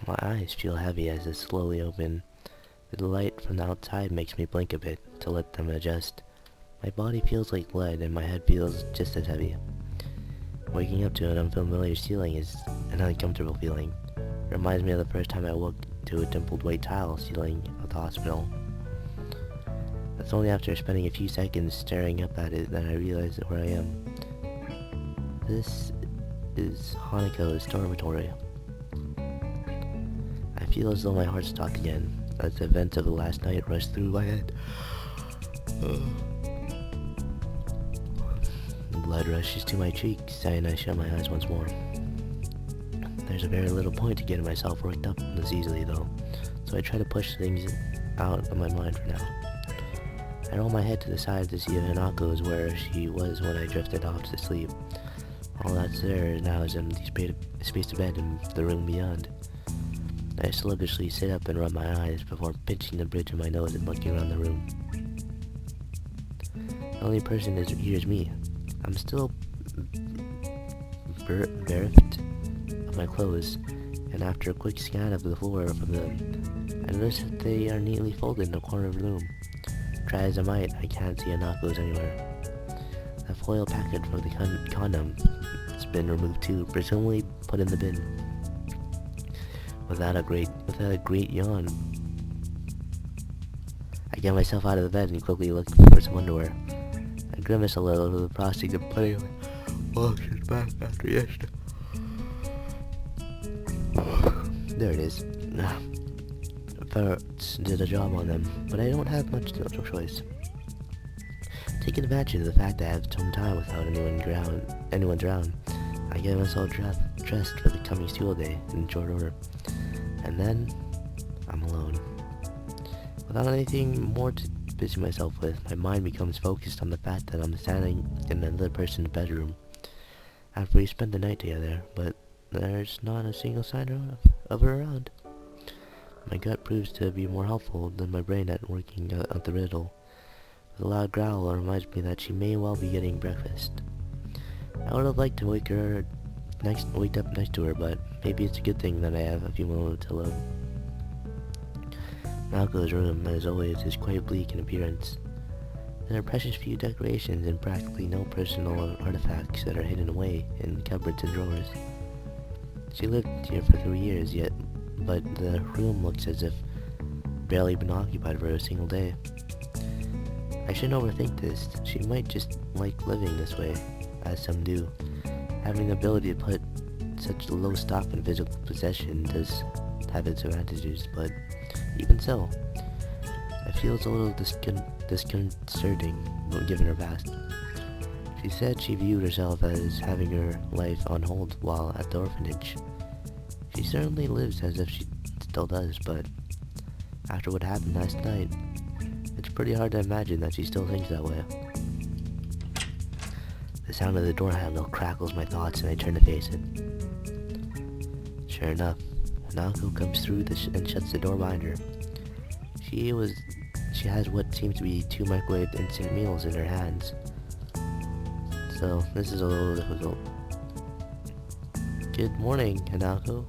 My eyes feel heavy as they slowly open. The light from the outside makes me blink a bit to let them adjust. My body feels like lead and my head feels just as heavy. Waking up to an unfamiliar ceiling is an uncomfortable feeling. It reminds me of the first time I woke to a dimpled white tile ceiling of the hospital. It's only after spending a few seconds staring up at it that I realize where I am. This is Hanako's dormitory. I feel as though my heart stopped again as the events of the last night rushed through my head. Blood rushes to my cheeks and I shut my eyes once more. There's a very little point to getting myself worked up this easily though, so I try to push things out of my mind for now. I roll my head to the side to see if Hanako is where she was when I drifted off to sleep. All that's there now is an empty space of bed in the room beyond. I sluggishly sit up and rub my eyes before pinching the bridge of my nose and looking around the room. The only person here is me. I'm still bereft of my clothes, and after a quick scan of the floor from them, I notice that they are neatly folded in the corner of the room. Try as I might, I can't see Hanako's anywhere. The foil packet for the condom has been removed too, presumably put in the bin. Without a great yawn, I get myself out of the bed and quickly look for some underwear. I grimace a little to the prospect of putting my washes back after yesterday. There it is. Ferrets did a job on them, but I don't have much choice. Taking advantage of the fact that I have some time without anyone drowned, I get myself dressed for the coming school day in short order. And then, I'm alone. Without anything more to busy myself with, my mind becomes focused on the fact that I'm standing in another person's bedroom after we spent the night together, but there's not a single sign of her around. My gut proves to be more helpful than my brain at working out the riddle. With a loud growl, it reminds me that she may well be getting breakfast. I would have liked to wake up next to her, but maybe it's a good thing that I have a few moments alone. Naoko's room, as always, is quite bleak in appearance. There are precious few decorations and practically no personal artifacts that are hidden away in cupboards and drawers. She lived here for 3 years, but the room looks as if barely been occupied for a single day. I shouldn't overthink this. She might just like living this way, as some do. Having the ability to put such low stock in physical possession does have its advantages, but even so, it feels a little disconcerting given her past. She said she viewed herself as having her life on hold while at the orphanage. She certainly lives as if she still does, but after what happened last night, it's pretty hard to imagine that she still thinks that way. The sound of the door handle crackles my thoughts and I turn to face it. Sure enough, Hanako comes through and shuts the door behind her. She has what seems to be 2 microwaved instant meals in her hands. So, this is a little difficult. Good morning, Hanako.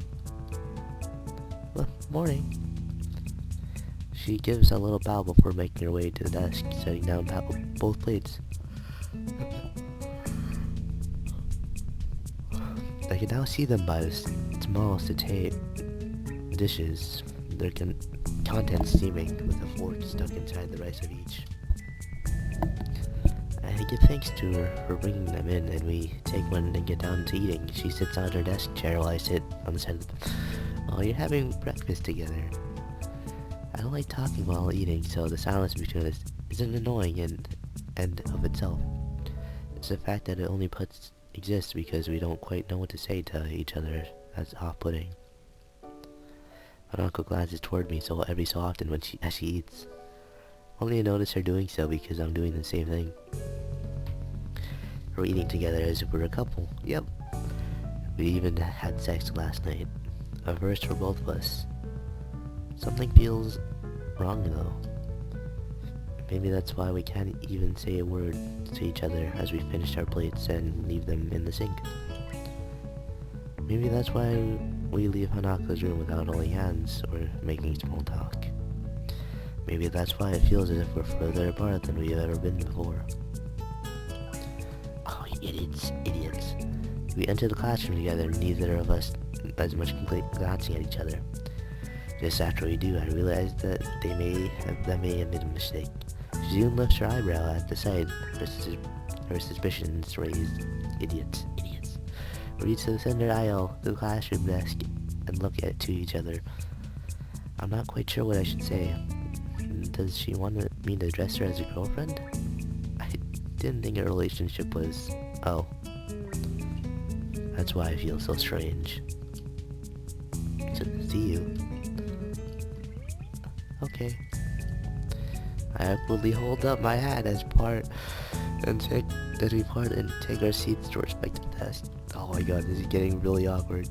Well, morning. She gives a little bow before making her way to the desk, setting down both plates. I can now see them by the small satay dishes, their contents steaming with a fork stuck inside the rice of each. I give thanks to her for bringing them in, and we take one and get down to eating. She sits on her desk chair while I sit on the side of the... Oh, you're having breakfast together. I don't like talking while eating, so the silence between us isn't annoying in and of itself. It's the fact that it only exists because we don't quite know what to say to each other that's off-putting. My uncle glances toward me every so often as she eats. Only I notice her doing so because I'm doing the same thing. We're eating together as if we're a couple. Yep. We even had sex last night. A first for both of us. Something feels wrong though. Maybe that's why we can't even say a word to each other as we finish our plates and leave them in the sink. Maybe that's why we leave Hanako's room without holding hands or making small talk. Maybe that's why it feels as if we're further apart than we've ever been before. Oh, idiots. We entered the classroom together, neither of us as much glancing at each other. Just after we do, I realized that may have made a mistake. She soon lifts her eyebrow at the sight, her suspicions raised. Idiots. We reach to the center aisle, the classroom desk, and look to each other. I'm not quite sure what I should say. Does she want me to address her as a girlfriend? I didn't think a relationship was... Oh. That's why I feel so strange. To see you. Okay. I awkwardly hold up my hand as we take our seats to respective desks. Oh my god, this is getting really awkward.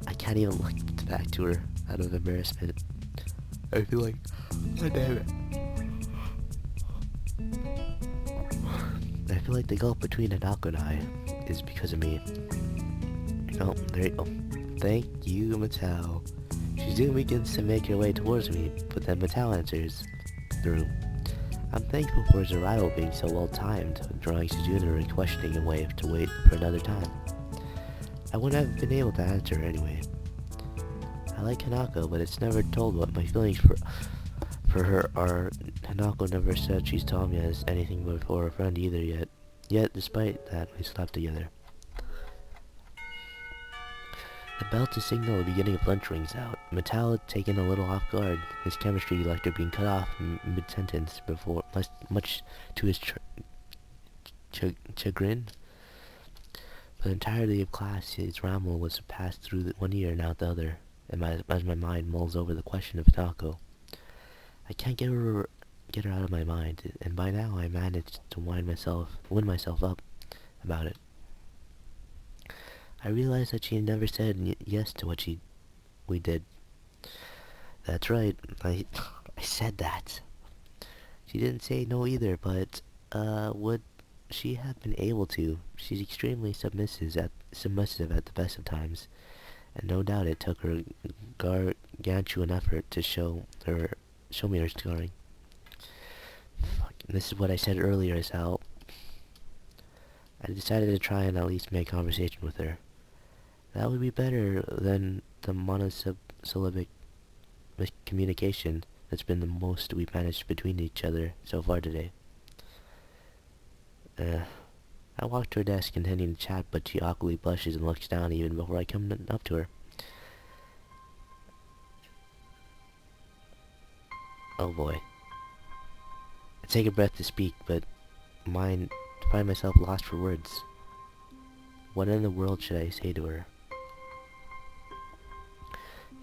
I can't even look back to her out of embarrassment. I feel like, oh damn it. I feel like the gulf between Hanako and I is because of me. Oh, there you go. Thank you, Matao. She soon begins to make her way towards me, but then Matao enters the room. I'm thankful for his arrival being so well timed, drawing Sejuna and questioning him away to wait for another time. I wouldn't have been able to answer her anyway. I like Hanako, but it's never told what my feelings for her are. Hanako never said she's taught me as anything before a friend either yet. Yet, despite that, we slept together. The bell to signal the beginning of lunch rings out. Matao had taken a little off guard, his chemistry lecture being cut off mid-sentence before, much to his chagrin. For the entirety of class, his ramble was passed through one ear and out the other, as my mind mulls over the question of Hanako. I can't get her out of my mind, and by now I managed to win myself up about it. I realized that she had never said yes to what we did. That's right, I said that. She didn't say no either, but would she have been able to? She's extremely submissive at the best of times, and no doubt it took her gargantuan effort to show me her scarring. This is what I said earlier, is how I decided to try and at least make conversation with her. That would be better than the monosyllabic communication that's been the most we've managed between each other so far today. I walk to her desk intending to chat, but she awkwardly blushes and looks down even before I come up to her. Oh boy. I take a breath to speak, but find myself lost for words. What in the world should I say to her?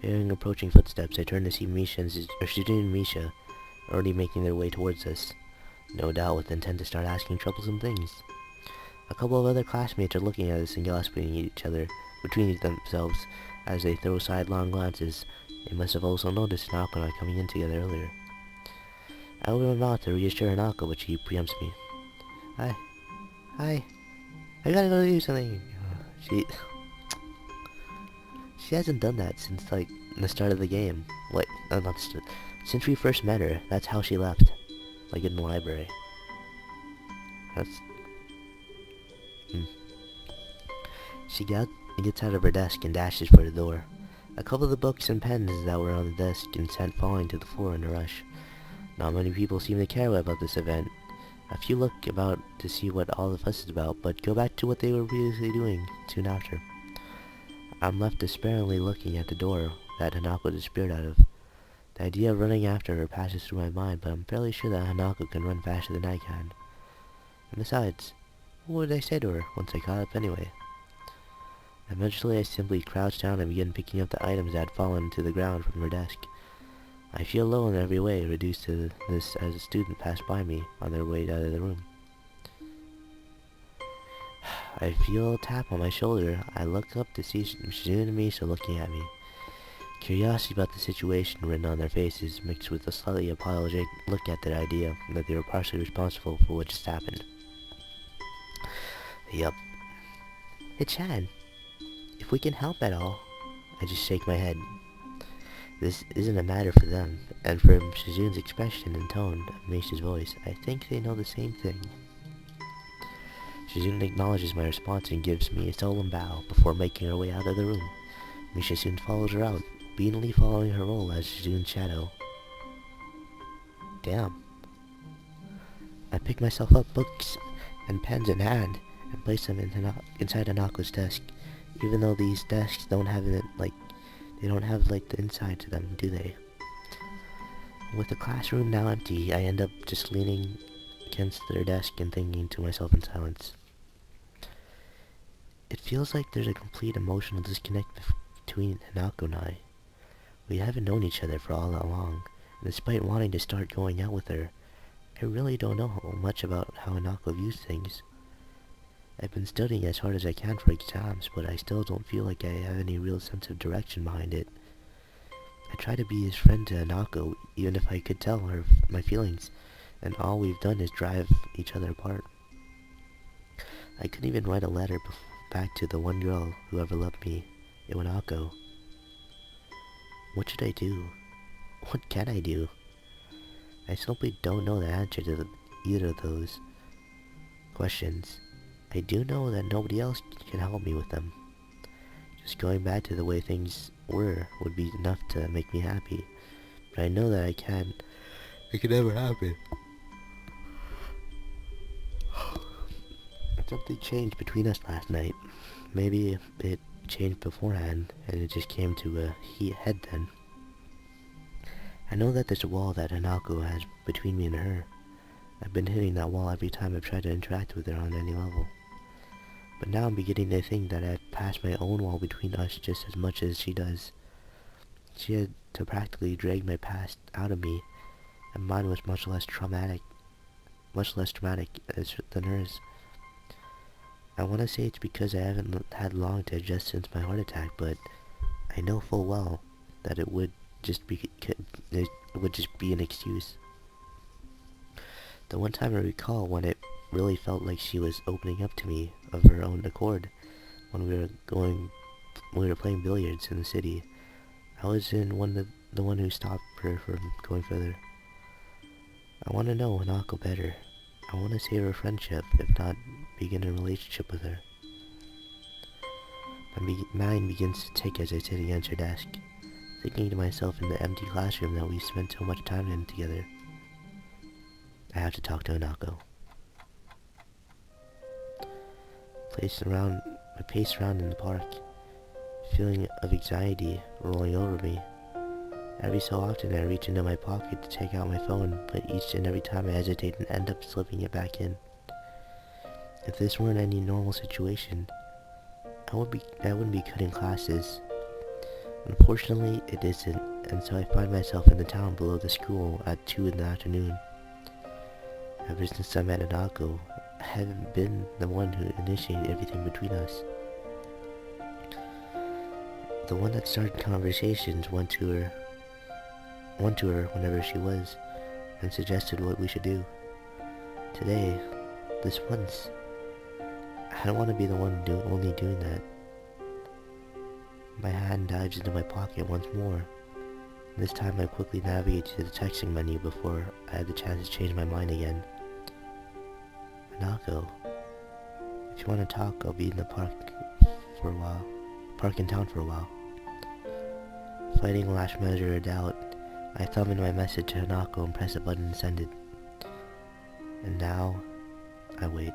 Hearing approaching footsteps, I turn to see Misha and Misha already making their way towards us, no doubt with intent to start asking troublesome things. A couple of other classmates are looking at us and gossiping each other between themselves as they throw sidelong glances. They must have also noticed Hanako and I coming in together earlier. I open my mouth to reassure Hanako, but she preempts me. Hi, I gotta go do something. She hasn't done that since, like, the start of the game. Like, since we first met her, that's how she left. Like, in the library. She gets out of her desk and dashes for the door. A couple of the books and pens that were on the desk and sent falling to the floor in a rush. Not many people seem to care about this event. A few look about to see what all the fuss is about, but go back to what they were previously doing soon after. I'm left despairingly looking at the door that Hanako disappeared out of. The idea of running after her passes through my mind, but I'm fairly sure that Hanako can run faster than I can. And besides, what would I say to her once I caught up anyway? Eventually I simply crouch down and begin picking up the items that had fallen to the ground from her desk. I feel low in every way, reduced to this as a student passed by me on their way out of the room. I feel a tap on my shoulder. I look up to see Shizune and Misha looking at me. Curiosity about the situation written on their faces, mixed with a slightly apologetic look at the idea that they were partially responsible for what just happened. Yup. Hey Chad, we can help at all. I just shake my head. This isn't a matter for them, and from Shizun's expression and tone of Meisha's voice, I think they know the same thing. Shizun acknowledges my response and gives me a solemn bow before making her way out of the room. Meisha soon follows her out, obediently following her role as Shizun's shadow. Damn. I pick myself up, books and pens in hand, and place them inside Hanako's desk, even though these desks don't have the inside to them, do they? With the classroom now empty, I end up just leaning against their desk and thinking to myself in silence. It feels like there's a complete emotional disconnect between Hanako and I. We haven't known each other for all that long, and despite wanting to start going out with her, I really don't know much about how Hanako views things. I've been studying as hard as I can for exams, but I still don't feel like I have any real sense of direction behind it. I try to be his friend to Hanako, even if I could tell her my feelings, and all we've done is drive each other apart. I couldn't even write a letter back to the one girl who ever loved me, Hanako. What should I do? What can I do? I simply don't know the answer to either of those questions. I do know that nobody else can help me with them. Just going back to the way things were would be enough to make me happy. But I know that it can never happen. Something changed between us last night. Maybe it changed beforehand, and it just came to a head then. I know that there's a wall that Hanako has between me and her. I've been hitting that wall every time I've tried to interact with her on any level. But now I'm beginning to think that I've passed my own wall between us just as much as she does. She had to practically drag my past out of me, and mine was much less traumatic than hers. I want to say it's because I haven't had long to adjust since my heart attack, but I know full well that it would just be an excuse. The one time I recall when it really felt like she was opening up to me of her own accord, when we were playing billiards in the city. I was the one who stopped her from going further. I want to know Hanako better. I want to save her friendship, if not begin a relationship with her. My mind begins to tick as I sit against her desk, thinking to myself in the empty classroom that we spent so much time in together. I have to talk to Hanako. I pace around in the park, feeling of anxiety rolling over me. Every so often I reach into my pocket to take out my phone, but each and every time I hesitate and end up slipping it back in. If this weren't any normal situation, I wouldn't be cutting classes. Unfortunately, it isn't, and so I find myself in the town below the school at 2 in the afternoon. Ever since I met Hanako, I haven't been the one who initiated everything between us. The one that started conversations went to her whenever she was, and suggested what we should do. Today, this once, I don't want to be the one only doing that. My hand dives into my pocket once more. This time I quickly navigate to the texting menu before I had the chance to change my mind again. Hanako, if you want to talk, I'll be in the park in town for a while. Fighting last measure of doubt, I thumb in my message to Hanako and press a button to send it. And now, I wait.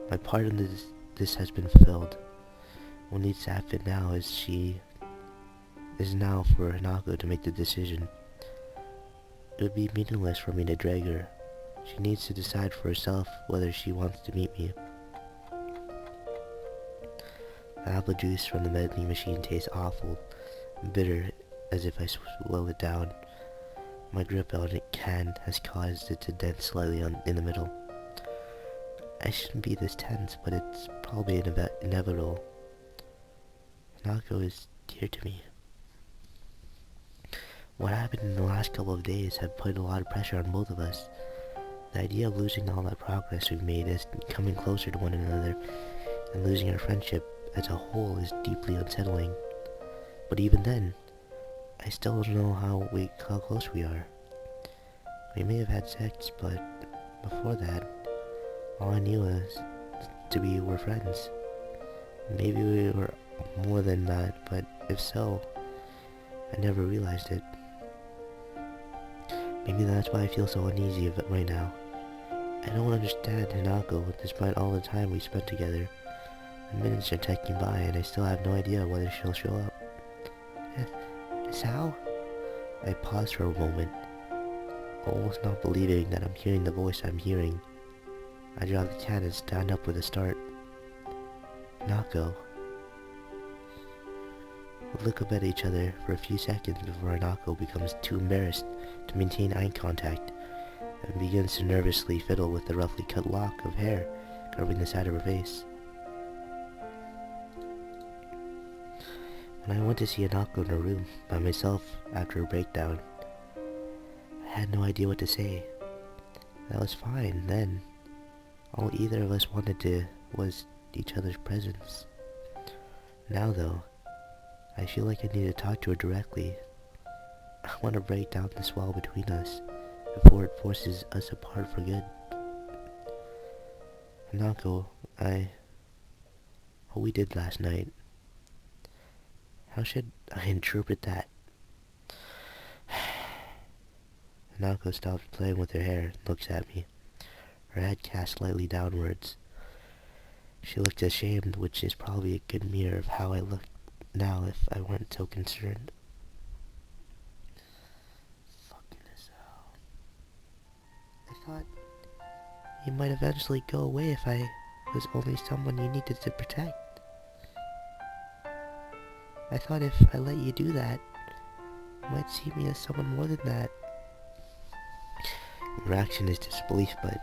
My part in this has been fulfilled. What needs to happen now is now for Hanako to make the decision. It would be meaningless for me to drag her. She needs to decide for herself whether she wants to meet me. The apple juice from the vending machine tastes awful and bitter as if I swallow it down. My grip on the can has caused it to dent slightly in the middle. I shouldn't be this tense, but it's probably inevitable. Hanako is dear to me. What happened in the last couple of days have put a lot of pressure on both of us. The idea of losing all that progress we've made is coming closer to one another and losing our friendship as a whole is deeply unsettling. But even then, I still don't know how close we are. We may have had sex, but before that, all I knew was we were friends. Maybe we were more than that, but if so, I never realized it. Maybe that's why I feel so uneasy right now. I don't understand Hanako, despite all the time we spent together. The minutes are ticking by, and I still have no idea whether she'll show up. Sal? I paused for a moment, almost not believing that I'm hearing the voice I'm hearing. I drop the can and stand up with a start. Hanako. We look up at each other for a few seconds before Hanako becomes too embarrassed to maintain eye contact and begins to nervously fiddle with the roughly cut lock of hair covering the side of her face. When I went to see Hanako in her room by myself after her breakdown, I had no idea what to say. That was fine then. All either of us wanted was each other's presence. Now though, I feel like I need to talk to her directly. I want to break down this wall between us before it forces us apart for good. Hanako, what we did last night, how should I interpret that? Hanako stops playing with her hair and looks at me, her head cast slightly downwards. She looks ashamed, which is probably a good mirror of how I look now if I weren't so concerned. Fucking hell. I thought you might eventually go away if I was only someone you needed to protect. I thought if I let you do that, you might see me as someone more than that. Her reaction is disbelief, but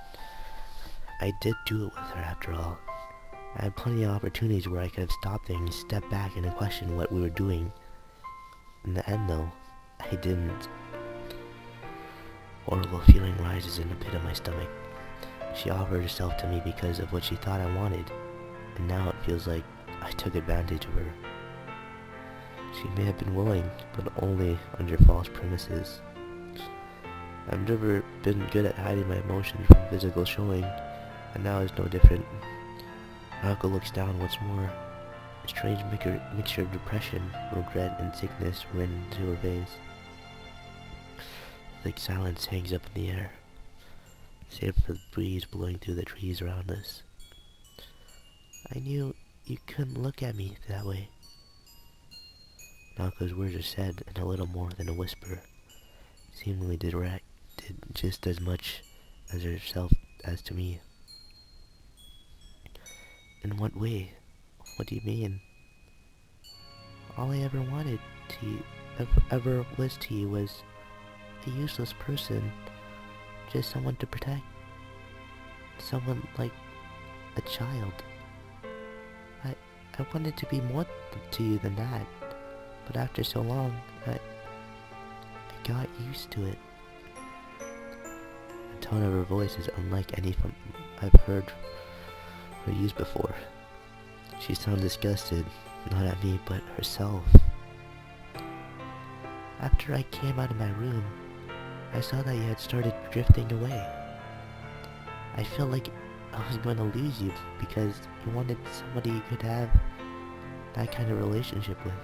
I did do it with her after all. I had plenty of opportunities where I could have stopped things, stepped back, and questioned what we were doing. In the end, though, I didn't. Horrible feeling rises in the pit of my stomach. She offered herself to me because of what she thought I wanted, and now it feels like I took advantage of her. She may have been willing, but only under false premises. I've never been good at hiding my emotions from physical showing, and now it's no different. Hanako looks down once more. A strange mixture of depression, regret, and sickness ran into her face. Thick silence hangs up in the air, save for the breeze blowing through the trees around us. I knew you couldn't look at me that way. Hanako's words are said in a little more than a whisper, seemingly directed just as much as herself as to me. In what way? What do you mean? All I ever wanted to you, ever was to you was a useless person, just someone to protect. Someone like a child. I wanted to be more to you than that, but after so long, I got used to it. The tone of her voice is unlike any I've heard her use before. She sounds disgusted, not at me, but herself. After I came out of my room, I saw that you had started drifting away. I felt like I was going to lose you because you wanted somebody you could have that kind of relationship with.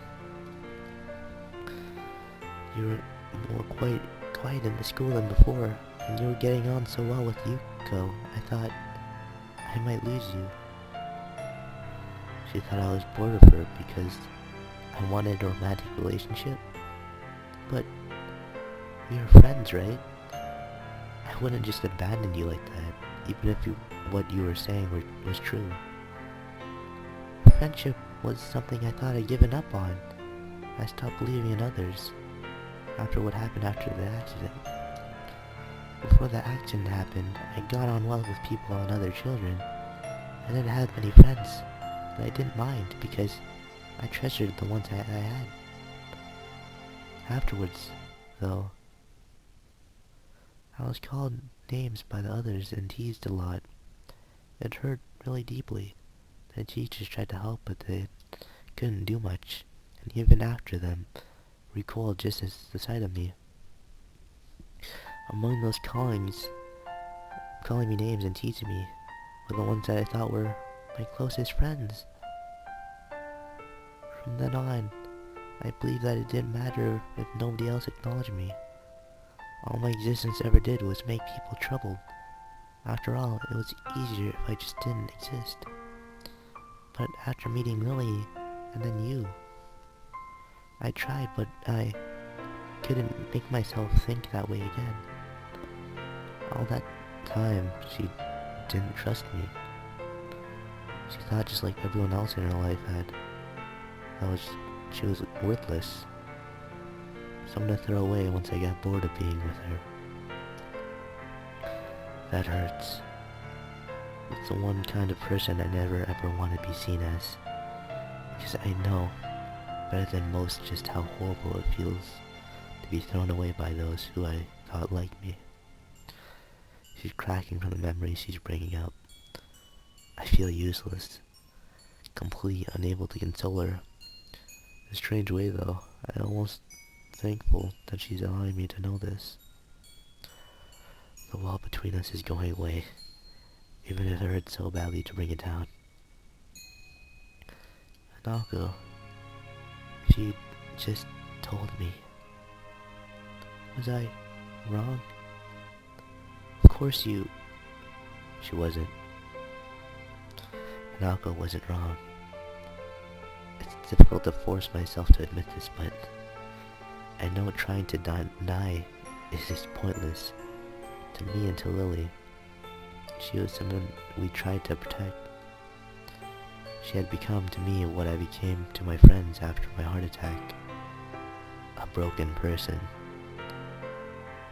You were more quiet in the school than before, and you were getting on so well with Yuko, I thought I might lose you. She thought I was bored of her because I wanted a romantic relationship. But we were friends, right? I wouldn't just abandon you like that, even if what you were saying was true. Friendship was something I thought I'd given up on. I stopped believing in others after what happened after the accident. Before the accident happened, I got on well with people and other children. I didn't have many friends, but I didn't mind because I treasured the ones I had. Afterwards, though, I was called names by the others and teased a lot. It hurt really deeply. The teachers tried to help, but they couldn't do much, and even after them recoiled just as the sight of me. Among those calling me names and teasing me were the ones that I thought were my closest friends. From then on, I believed that it didn't matter if nobody else acknowledged me. All my existence ever did was make people troubled. After all, it was easier if I just didn't exist. But after meeting Lily, and then you, I tried, but I couldn't make myself think that way again. All that time, she didn't trust me. She thought, just like everyone else in her life had, she was worthless. Someone to throw away once I got bored of being with her. That hurts. It's the one kind of person I never ever want to be seen as. Because I know, better than most, just how horrible it feels to be thrown away by those who I thought liked me. She's cracking from the memories she's bringing up. I feel useless, completely unable to console her. In a strange way though, I'm almost thankful that she's allowing me to know this. The wall between us is going away, even if it hurts so badly to bring it down. Hanako, she just told me. Was I wrong? Of course she wasn't. Hanako wasn't wrong. It's difficult to force myself to admit this, but I know trying to deny is just pointless. To me and to Lily, she was someone we tried to protect. She had become to me what I became to my friends after my heart attack. A broken person.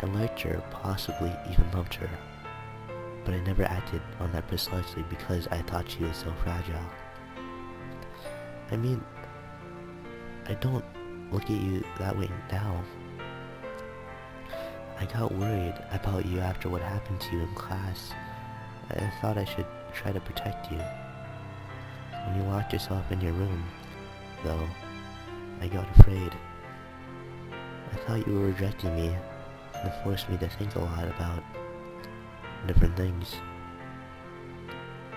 I liked her, possibly even loved her, but I never acted on that precisely because I thought she was so fragile. I mean, I don't look at you that way now. I got worried about you after what happened to you in class. I thought I should try to protect you. When you locked yourself in your room, though, I got afraid. I thought you were rejecting me, and it forced me to think a lot about different things.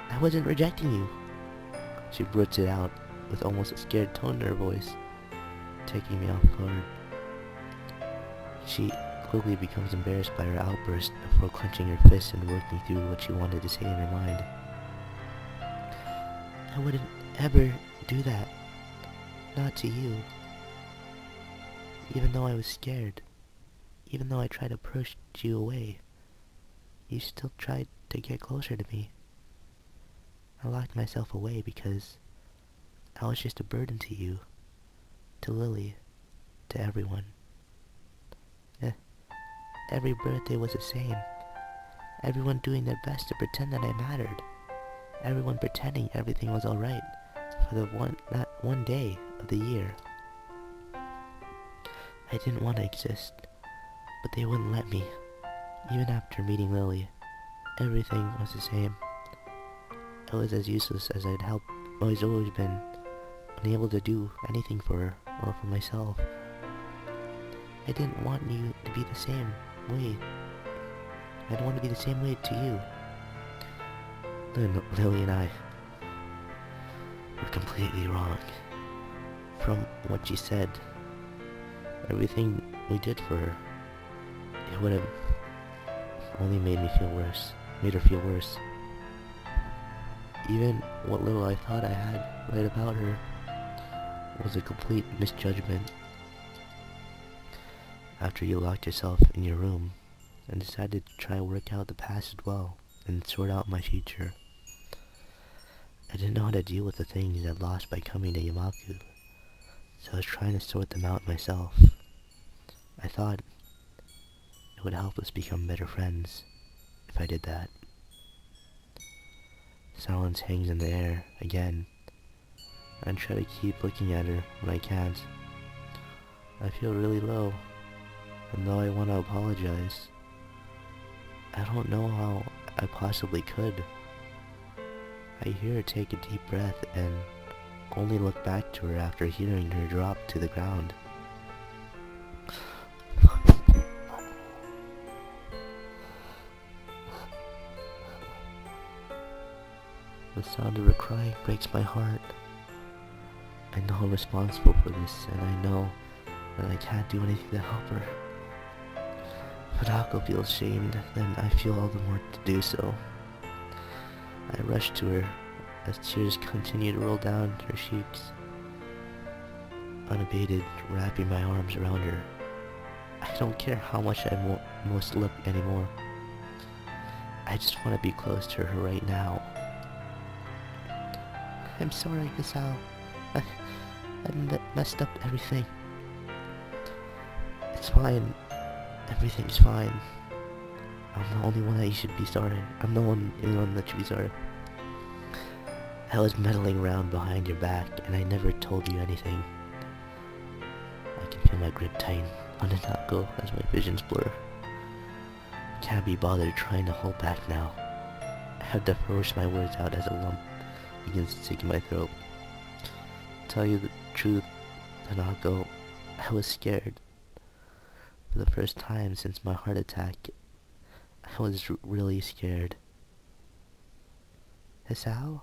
I wasn't rejecting you. She blurts it out with almost a scared tone in her voice, taking me off guard. She quickly becomes embarrassed by her outburst before clenching her fists and working through what she wanted to say in her mind. I wouldn't ever do that. Not to you. Even though I was scared. Even though I tried to push you away. You still tried to get closer to me. I locked myself away because I was just a burden to you. To Lily. To everyone. Every birthday was the same. Everyone doing their best to pretend that I mattered. Everyone pretending everything was alright for that one day of the year. I didn't want to exist, but they wouldn't let me. Even after meeting Lily, everything was the same. I was as useless as I'd always been, unable to do anything for her or for myself. I didn't want you to be the same way. I don't want to be the same way to you. Lily and I were completely wrong. From what she said, everything we did for her, it would have only made her feel worse. Even what little I thought I had right about her was a complete misjudgment. After you locked yourself in your room and decided to try to work out the past as well and sort out my future, I didn't know how to deal with the things I'd lost by coming to Yamaku, so I was trying to sort them out myself. I thought it would help us become better friends if I did that. Silence hangs in the air again. I try to keep looking at her when I can't. I feel really low, and though I want to apologize, I don't know how I possibly could. I hear her take a deep breath and only look back to her after hearing her drop to the ground. The sound of her crying breaks my heart. I know I'm responsible for this, and I know that I can't do anything to help her. Hanako feels shamed, then I feel all the more to do so. I rush to her as tears continue to roll down her cheeks. Unabated, wrapping my arms around her. I don't care how much I most look anymore. I just want to be close to her right now. I'm sorry, Kasao. I messed up everything. It's fine. Everything's fine. I'm the only one that you should be sorry. I'm the only one that should be sorry. I was meddling around behind your back, and I never told you anything. I can feel my grip tighten on Hanako as my visions blur. I can't be bothered trying to hold back now. I have to force my words out as a lump begins to stick in my throat. To tell you the truth, Hanako, I was scared. For the first time since my heart attack, I was really scared. Hisao?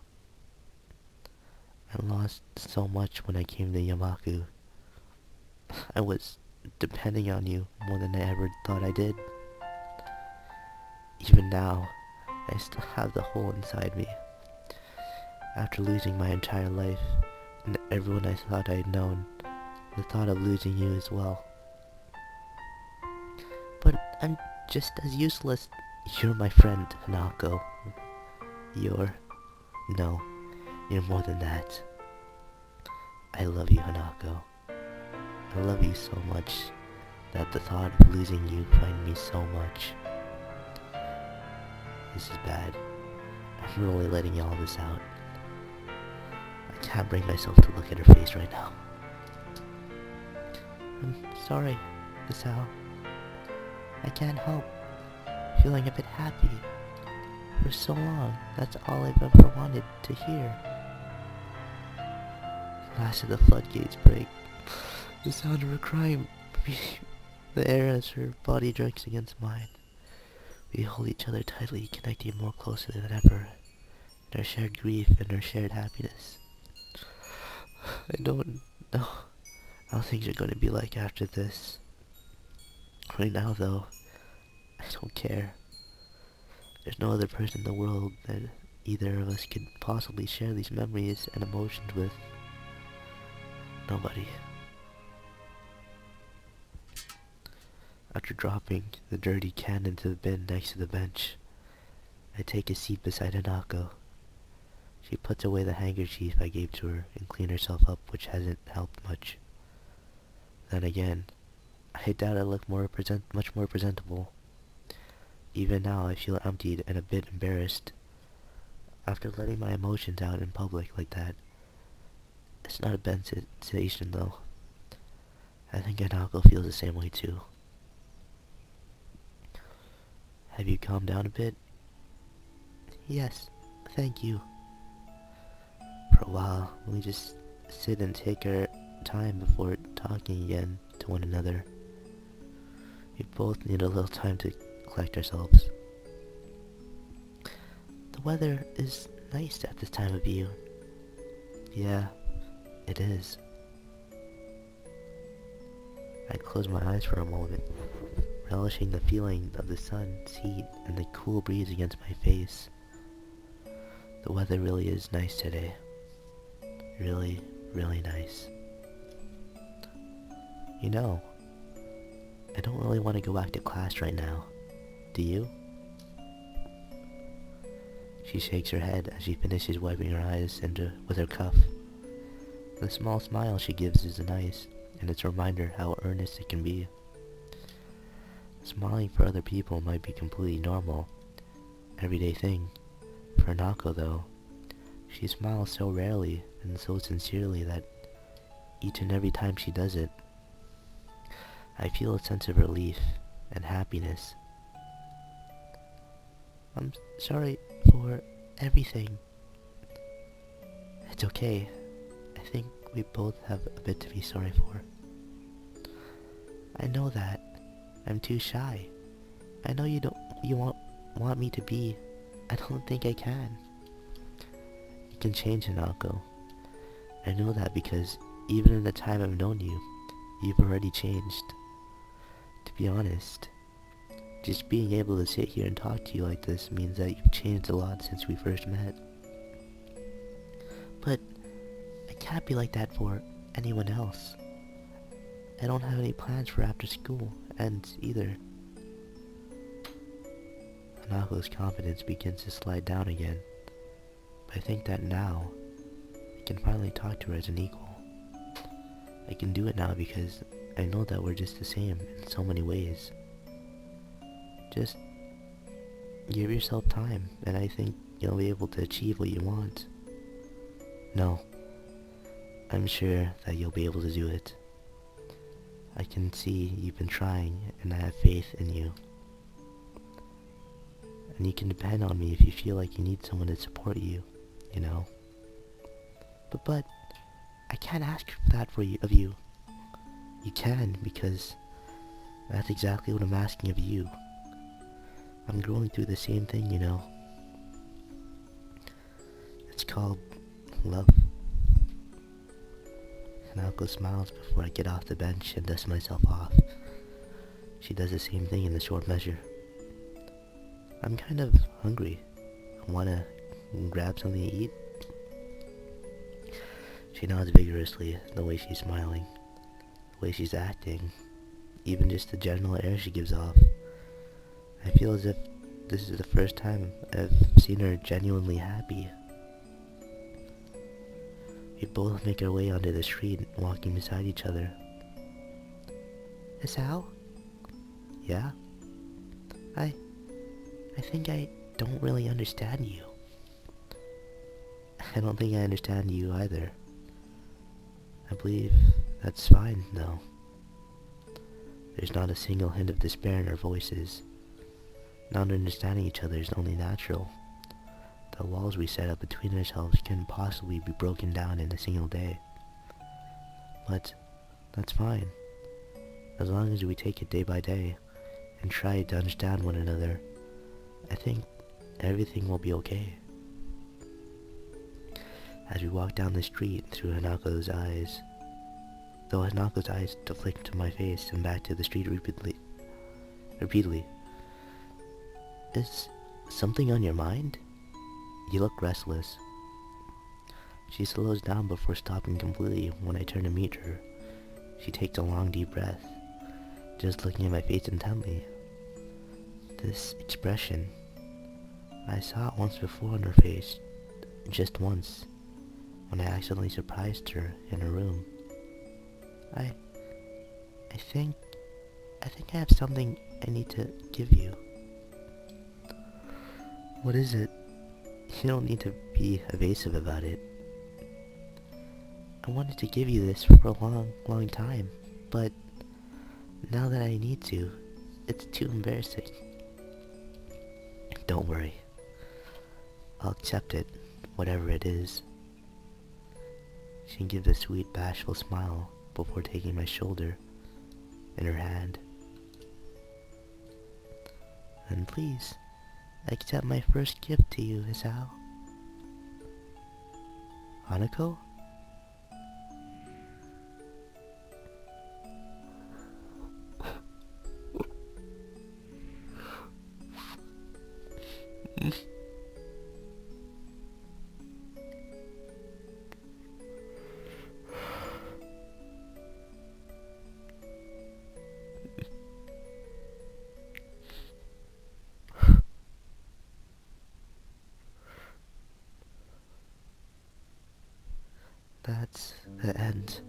I lost so much when I came to Yamaku. I was depending on you more than I ever thought I did. Even now, I still have the hole inside me. After losing my entire life, and everyone I thought I had known, the thought of losing you as well. But I'm just as useless. You're my friend, Hanako. No, you're more than that. I love you, Hanako. I love you so much that the thought of losing you frightened me so much. This is bad. I'm really letting all this out. I can't bring myself to look at her face right now. I'm sorry, Hisao. I can't help feeling a bit happy. For so long, that's all I've ever wanted to hear. The last of the floodgates break. The sound of her crying, the air as her body jerks against mine. We hold each other tightly, connecting more closely than ever, in our shared grief and our shared happiness. I don't know how things are going to be like after this. Right now, though, I don't care. There's no other person in the world that either of us could possibly share these memories and emotions with. Nobody. After dropping the dirty can into the bin next to the bench, I take a seat beside Hanako. She puts away the handkerchief I gave to her and cleans herself up, which hasn't helped much. Then again, I doubt I look much more presentable. Even now I feel emptied and a bit embarrassed. After letting my emotions out in public like that, it's not a bad sensation though. I think Hanako feels the same way too. Have you calmed down a bit? Yes, thank you. For a while, we just sit and take our time before talking again to one another. We both need a little time to collect ourselves. The weather is nice at this time of year. Yeah, it is. I close my eyes for a moment, relishing the feeling of the sun's heat and the cool breeze against my face. The weather really is nice today. Really, really nice. You know, I don't really want to go back to class right now. Do you? She shakes her head as she finishes wiping her eyes with her cuff. The small smile she gives is nice, and it's a reminder how earnest it can be. Smiling for other people might be completely normal, everyday thing. For Hanako, though, she smiles so rarely and so sincerely that each and every time she does it, I feel a sense of relief and happiness. I'm sorry for everything. It's okay. I think we both have a bit to be sorry for. I know that. I'm too shy. I know you want me to be. I don't think I can. You can change, Hanako. I know that because even in the time I've known you, you've already changed. To be honest, just being able to sit here and talk to you like this means that you've changed a lot since we first met. But I can't be like that for anyone else. I don't have any plans for after school ends either. Hanako's confidence begins to slide down again, but I think that now I can finally talk to her as an equal. I can do it now because I know that we're just the same in so many ways. Just give yourself time, and I think you'll be able to achieve what you want. No, I'm sure that you'll be able to do it. I can see you've been trying, and I have faith in you. And you can depend on me if you feel like you need someone to support you, you know. But I can't ask that of you. You can, because that's exactly what I'm asking of you. I'm going through the same thing, you know. It's called love. Hanako smiles before I get off the bench and dust myself off. She does the same thing in the short measure. I'm kind of hungry. I wanna grab something to eat. She nods vigorously, the way she's smiling, the way she's acting, even just the general air she gives off. I feel as if this is the first time I've seen her genuinely happy. We both make our way onto the street, walking beside each other. Isao? Yeah? I think I don't really understand you. I don't think I understand you either. I believe that's fine, though. There's not a single hint of despair in our voices. Not understanding each other is only natural. The walls we set up between ourselves couldn't possibly be broken down in a single day. But that's fine. As long as we take it day by day and try to understand one another, I think everything will be okay. As we walk down the street through Hanako's eyes, though Hanako's eyes deflect to my face and back to the street repeatedly. Is something on your mind? You look restless. She slows down before stopping completely when I turn to meet her. She takes a long deep breath, just looking at my face intently. This expression, I saw it once before on her face, just once, when I accidentally surprised her in her room. I think I have something I need to give you. What is it? You don't need to be evasive about it. I wanted to give you this for a long time, but now that I need to, it's too embarrassing. Don't worry. I'll accept it, whatever it is. She gives a sweet, bashful smile before taking my shoulder in her hand. And please, accept my first gift to you, Isao. Hanako? That's the end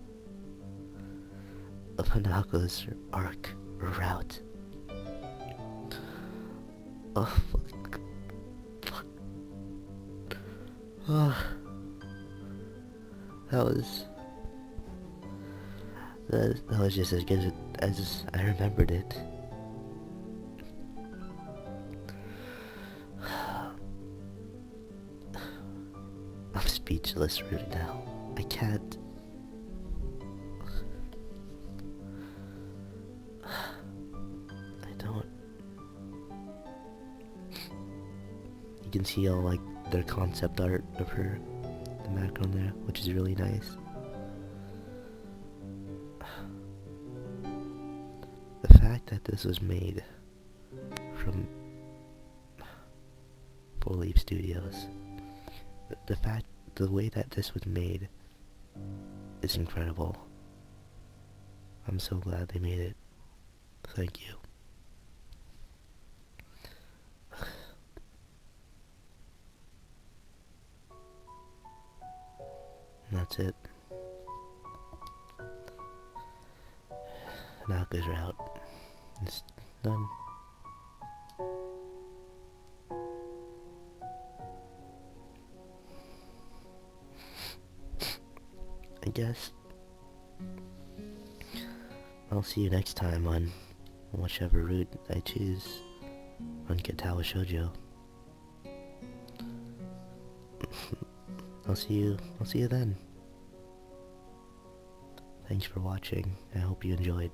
of Hanako's arc or route. Oh, fuck. Oh, that was just as good as I remembered it. I'm speechless right now. I can't. I don't. You can see all like their concept art of her, the background there, which is really nice. The fact that this was made from Four Leaf Studios, the way that this was made is incredible. I'm so glad they made it. Thank you. And that's it. Hanako's are out. It's done. I guess I'll see you next time on whichever route I choose on Katawa Shoujo. I'll see you then. Thanks for watching. I hope you enjoyed.